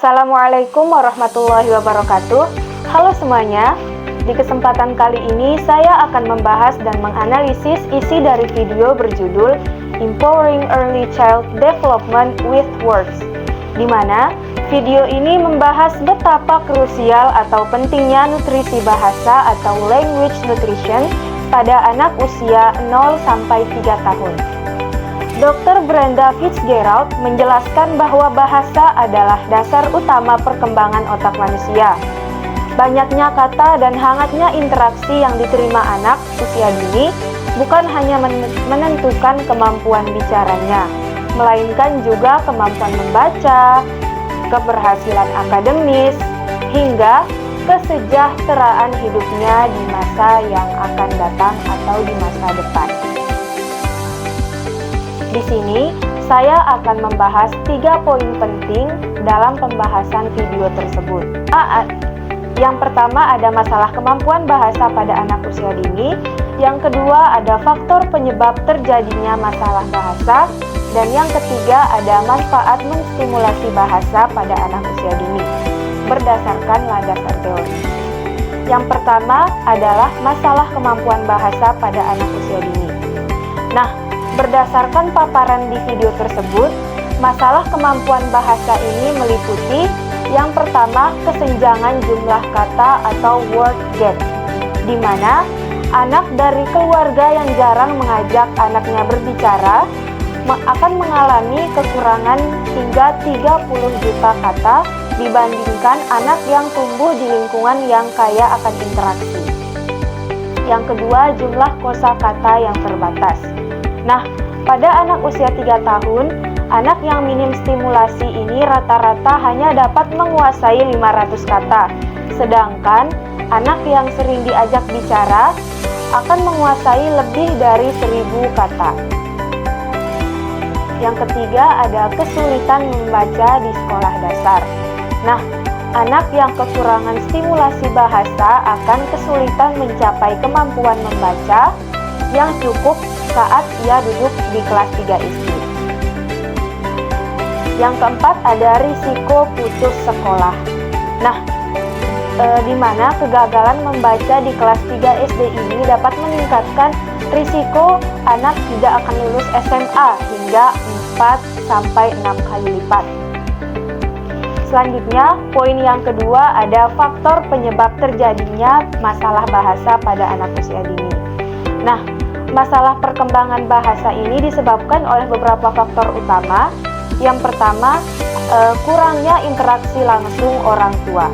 Assalamualaikum warahmatullahi wabarakatuh. Halo semuanya, di kesempatan kali ini saya akan membahas dan menganalisis isi dari video berjudul Empowering Early Child Development with Words, di mana video ini membahas betapa krusial atau pentingnya nutrisi bahasa atau language nutrition pada anak usia 0 sampai 3 tahun. Dr. Brenda Fitzgerald menjelaskan bahwa bahasa adalah dasar utama perkembangan otak manusia. Banyaknya kata dan hangatnya interaksi yang diterima anak usia dini bukan hanya menentukan kemampuan bicaranya, melainkan juga kemampuan membaca, keberhasilan akademis, hingga kesejahteraan hidupnya di masa yang akan datang atau di masa depan. Di sini, saya akan membahas 3 poin penting dalam pembahasan video tersebut. Yang pertama ada masalah kemampuan bahasa pada anak usia dini. Yang kedua ada faktor penyebab terjadinya masalah bahasa. Dan yang ketiga ada manfaat menstimulasi bahasa pada anak usia dini, berdasarkan landasan teori. Yang pertama adalah masalah kemampuan bahasa pada anak usia dini. Nah, berdasarkan paparan di video tersebut, masalah kemampuan bahasa ini meliputi yang pertama, kesenjangan jumlah kata atau word gap, di mana anak dari keluarga yang jarang mengajak anaknya berbicara akan mengalami kekurangan hingga 30 juta kata dibandingkan anak yang tumbuh di lingkungan yang kaya akan interaksi. Yang kedua, jumlah kosakata yang terbatas. Nah, pada anak usia 3 tahun, anak yang minim stimulasi ini rata-rata hanya dapat menguasai 500 kata, sedangkan anak yang sering diajak bicara akan menguasai lebih dari 1000 kata. Yang ketiga ada kesulitan membaca di sekolah dasar. Nah, anak yang kekurangan stimulasi bahasa akan kesulitan mencapai kemampuan membaca yang cukup saat ia duduk di kelas 3 SD. Yang keempat ada risiko putus sekolah. Nah, di mana kegagalan membaca di kelas 3 SD ini dapat meningkatkan risiko anak tidak akan lulus SMA hingga 4-6 kali lipat. Selanjutnya, poin yang kedua ada faktor penyebab terjadinya masalah bahasa pada anak usia dini. Nah, masalah perkembangan bahasa ini disebabkan oleh beberapa faktor utama. Yang pertama, kurangnya interaksi langsung orang tua,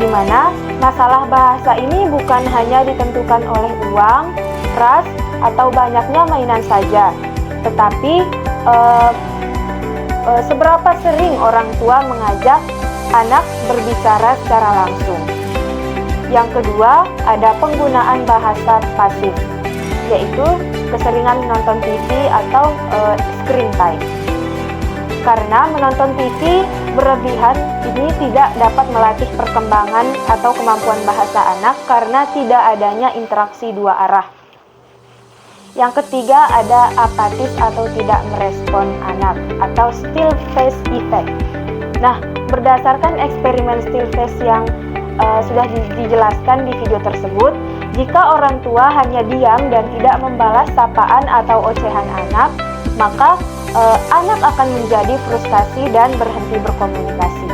di mana masalah bahasa ini bukan hanya ditentukan oleh uang, ras, atau banyaknya mainan saja, tetapi seberapa sering orang tua mengajak anak berbicara secara langsung. Yang kedua, ada penggunaan bahasa pasif, yaitu keseringan menonton TV atau screen time. Karena menonton TV berlebihan ini tidak dapat melatih perkembangan atau kemampuan bahasa anak karena tidak adanya interaksi dua arah. Yang ketiga ada apatis atau tidak merespon anak atau still face effect. Nah, berdasarkan eksperimen still face yang sudah dijelaskan di video tersebut, jika orang tua hanya diam dan tidak membalas sapaan atau ocehan anak, maka anak akan menjadi frustasi dan berhenti berkomunikasi.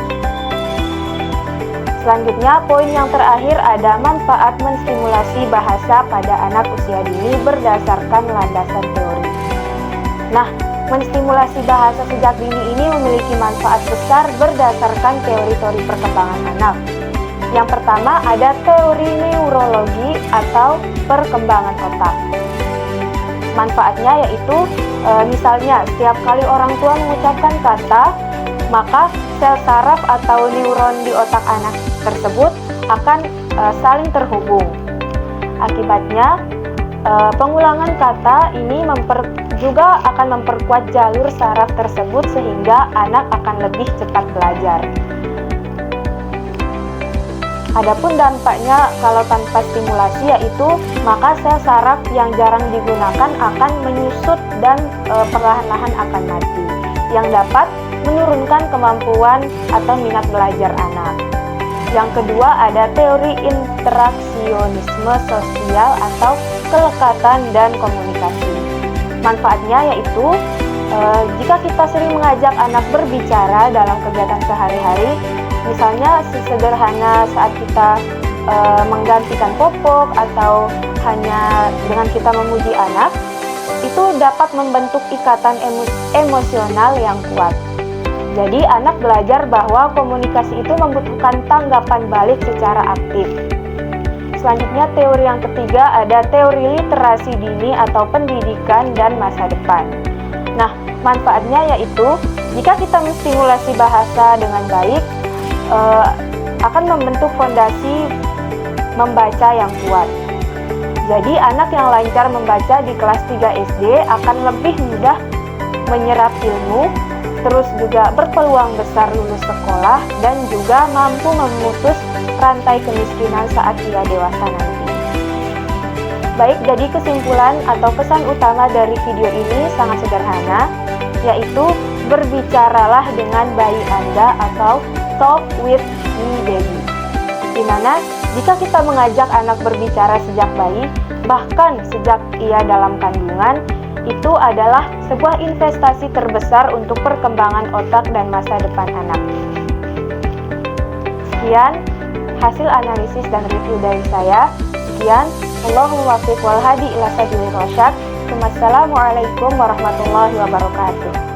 Selanjutnya, poin yang terakhir ada manfaat menstimulasi bahasa pada anak usia dini berdasarkan landasan teori. Nah, menstimulasi bahasa sejak dini ini memiliki manfaat besar berdasarkan teori-teori perkembangan anak. Yang pertama ada teori neurologi atau perkembangan otak. Manfaatnya yaitu misalnya setiap kali orang tua mengucapkan kata, maka sel saraf atau neuron di otak anak tersebut akan saling terhubung. Akibatnya pengulangan kata ini juga akan memperkuat jalur saraf tersebut sehingga anak akan lebih cepat belajar. Adapun dampaknya kalau tanpa stimulasi yaitu maka sel saraf yang jarang digunakan akan menyusut dan perlahan-lahan akan mati. yang dapat menurunkan kemampuan atau minat belajar anak. Yang kedua ada teori interaksionisme sosial atau kelekatan dan komunikasi. Manfaatnya yaitu jika kita sering mengajak anak berbicara dalam kegiatan sehari-hari, misalnya sesederhana saat kita menggantikan popok atau hanya dengan kita memuji anak, itu dapat membentuk ikatan emosional yang kuat. Jadi anak belajar bahwa komunikasi itu membutuhkan tanggapan balik secara aktif. Selanjutnya teori yang ketiga ada teori literasi dini atau pendidikan dan masa depan. Nah, manfaatnya yaitu jika kita menstimulasi bahasa dengan baik, akan membentuk fondasi membaca yang kuat. Jadi anak yang lancar membaca di kelas 3 SD akan lebih mudah menyerap ilmu, terus juga berpeluang besar lulus sekolah dan juga mampu memutus rantai kemiskinan saat ia dewasa nanti. Baik, jadi kesimpulan atau pesan utama dari video ini sangat sederhana, yaitu berbicaralah dengan bayi Anda atau talk with me baby. Dimana jika kita mengajak anak berbicara sejak bayi, bahkan sejak ia dalam kandungan, itu adalah sebuah investasi terbesar untuk perkembangan otak dan masa depan anak. Sekian hasil analisis dan review dari saya. Sekian, Allahumma waffiq wal hadi ila sabilir rasyad. Wassalamualaikum warahmatullahi wabarakatuh.